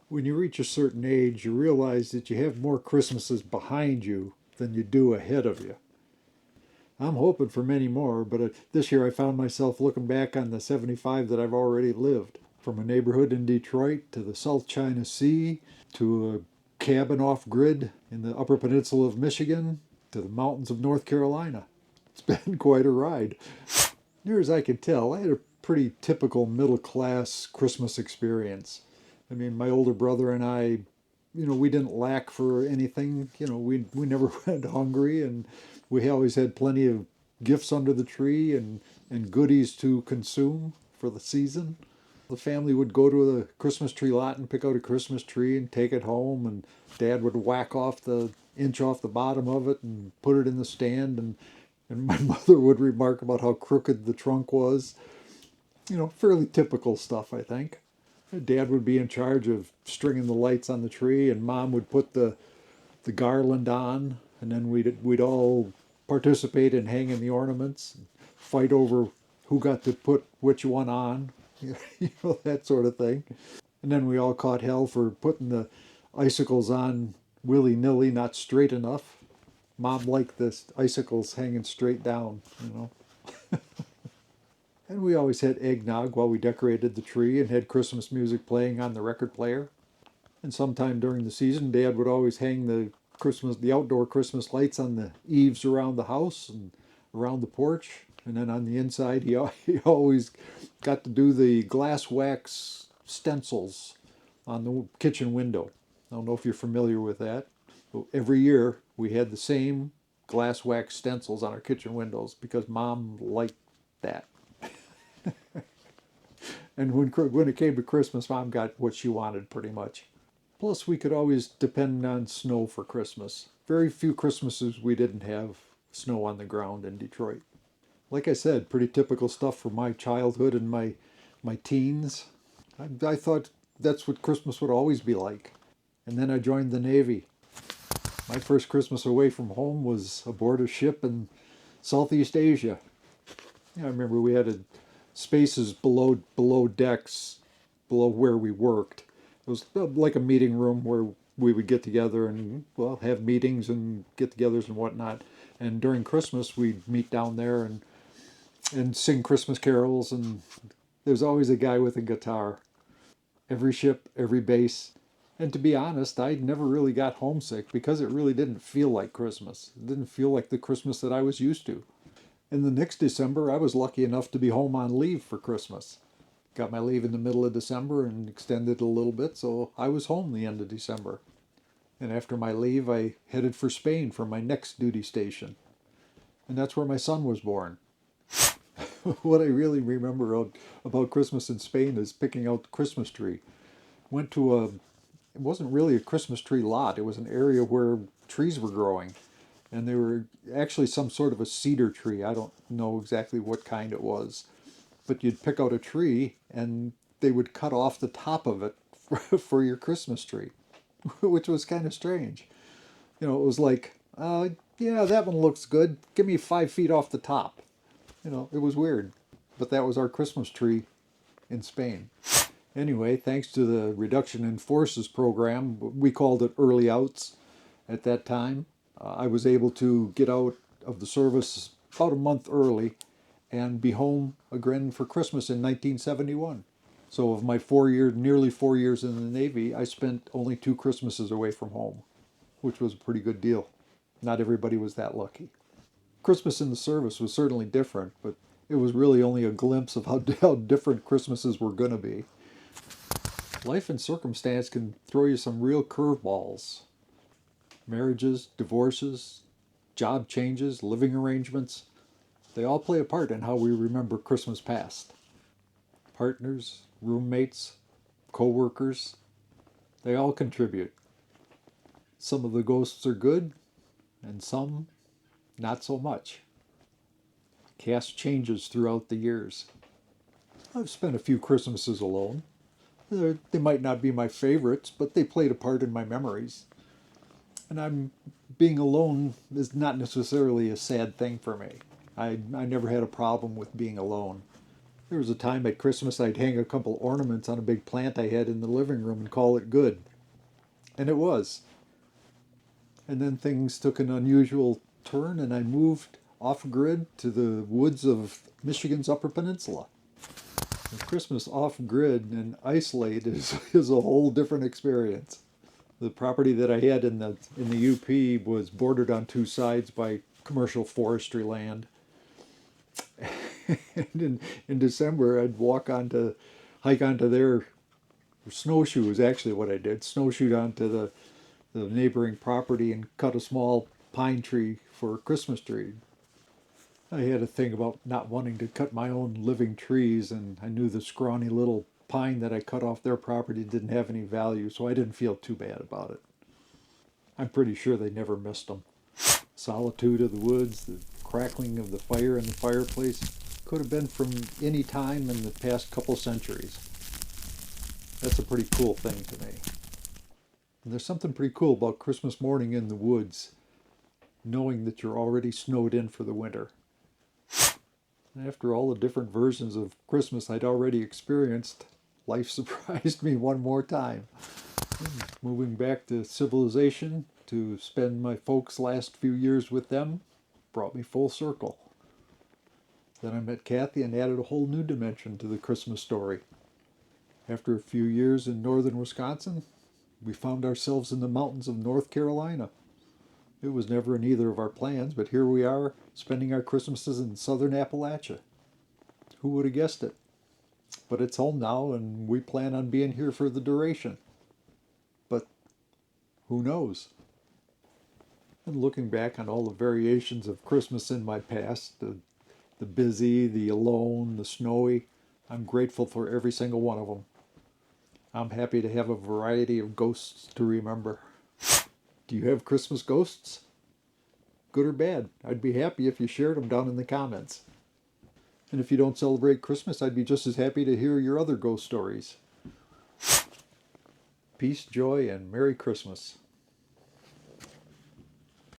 When you reach a certain age, you realize that you have more Christmases behind you than you do ahead of you. I'm hoping for many more, but this year I found myself looking back on the 75 that I've already lived. From a neighborhood in Detroit to the South China Sea to a cabin off grid in the Upper Peninsula of Michigan to the mountains of North Carolina. It's been quite a ride. Near as I can tell, I had a pretty typical middle class Christmas experience. I mean, my older brother and I, we didn't lack for anything. We never went hungry, and we always had plenty of gifts under the tree and goodies to consume for the season. The family would go to the Christmas tree lot and pick out a Christmas tree and take it home, and Dad would whack off the inch off the bottom of it and put it in the stand, and my mother would remark about how crooked the trunk was. Fairly typical stuff, I think. Dad would be in charge of stringing the lights on the tree, and Mom would put the garland on, and then we'd all participate in hanging the ornaments, and fight over who got to put which one on, that sort of thing. And then we all caught hell for putting the icicles on willy nilly, not straight enough. Mom liked the icicles hanging straight down. And we always had eggnog while we decorated the tree and had Christmas music playing on the record player. And sometime during the season, Dad would always hang the outdoor Christmas lights on the eaves around the house and around the porch. And then on the inside, he always got to do the glass wax stencils on the kitchen window. I don't know if you're familiar with that. But every year, we had the same glass wax stencils on our kitchen windows because Mom liked that. And when it came to Christmas, Mom got what she wanted pretty much. Plus, we could always depend on snow for Christmas. Very few Christmases we didn't have snow on the ground in Detroit. Like I said, pretty typical stuff from my childhood and my teens. I thought that's what Christmas would always be like. And then I joined the Navy. My first Christmas away from home was aboard a ship in Southeast Asia. I remember we had spaces below decks, below where we worked. It was like a meeting room where we would get together and have meetings and get-togethers and whatnot. And during Christmas, we'd meet down there and sing Christmas carols. And there's always a guy with a guitar. Every ship, every base. And to be honest, I never really got homesick because it really didn't feel like Christmas. It didn't feel like the Christmas that I was used to. And the next December, I was lucky enough to be home on leave for Christmas. Got my leave in the middle of December and extended a little bit, so I was home the end of December. And after my leave, I headed for Spain for my next duty station. And that's where my son was born. What I really remember about Christmas in Spain is picking out the Christmas tree. Went to it wasn't really a Christmas tree lot, it was an area where trees were growing. And they were actually some sort of a cedar tree. I don't know exactly what kind it was. But you'd pick out a tree and they would cut off the top of it for your Christmas tree, which was kind of strange. It was like, yeah, that one looks good. Give me 5 feet off the top. It was weird. But that was our Christmas tree in Spain. Anyway, thanks to the reduction in forces program, we called it early outs at that time. I was able to get out of the service about a month early and be home again for Christmas in 1971. So of my nearly 4 years in the Navy, I spent only 2 Christmases away from home, which was a pretty good deal. Not everybody was that lucky. Christmas in the service was certainly different, but it was really only a glimpse of how different Christmases were going to be. Life and circumstance can throw you some real curveballs. Marriages, divorces, job changes, living arrangements, they all play a part in how we remember Christmas past. Partners, roommates, co-workers, they all contribute. Some of the ghosts are good, and some not so much. Cast changes throughout the years. I've spent a few Christmases alone. They might not be my favorites, but they played a part in my memories. And being alone is not necessarily a sad thing for me. I never had a problem with being alone. There was a time at Christmas I'd hang a couple ornaments on a big plant I had in the living room and call it good. And it was. And then things took an unusual turn and I moved off grid to the woods of Michigan's Upper Peninsula. And Christmas off grid and isolate is a whole different experience. The property that I had in the UP was bordered on two sides by commercial forestry land. And in December, I'd hike onto their snowshoe is actually what I did. Snowshoed onto the neighboring property and cut a small pine tree for a Christmas tree. I had a thing about not wanting to cut my own living trees, and I knew the scrawny little pine that I cut off their property didn't have any value, so I didn't feel too bad about it. I'm pretty sure they never missed them. Solitude of the woods, the crackling of the fire in the fireplace could have been from any time in the past couple centuries. That's a pretty cool thing to me. And there's something pretty cool about Christmas morning in the woods, knowing that you're already snowed in for the winter. And after all the different versions of Christmas I'd already experienced, life surprised me one more time. Moving back to civilization to spend my folks' last few years with them brought me full circle. Then I met Kathy and added a whole new dimension to the Christmas story. After a few years in northern Wisconsin, we found ourselves in the mountains of North Carolina. It was never in either of our plans, but here we are, spending our Christmases in southern Appalachia. Who would have guessed it? But it's home now, and we plan on being here for the duration. But who knows? And looking back on all the variations of Christmas in my past, the busy, the alone, the snowy, I'm grateful for every single one of them. I'm happy to have a variety of ghosts to remember. Do you have Christmas ghosts? Good or bad? I'd be happy if you shared them down in the comments. And if you don't celebrate Christmas, I'd be just as happy to hear your other ghost stories. Peace, joy, and Merry Christmas.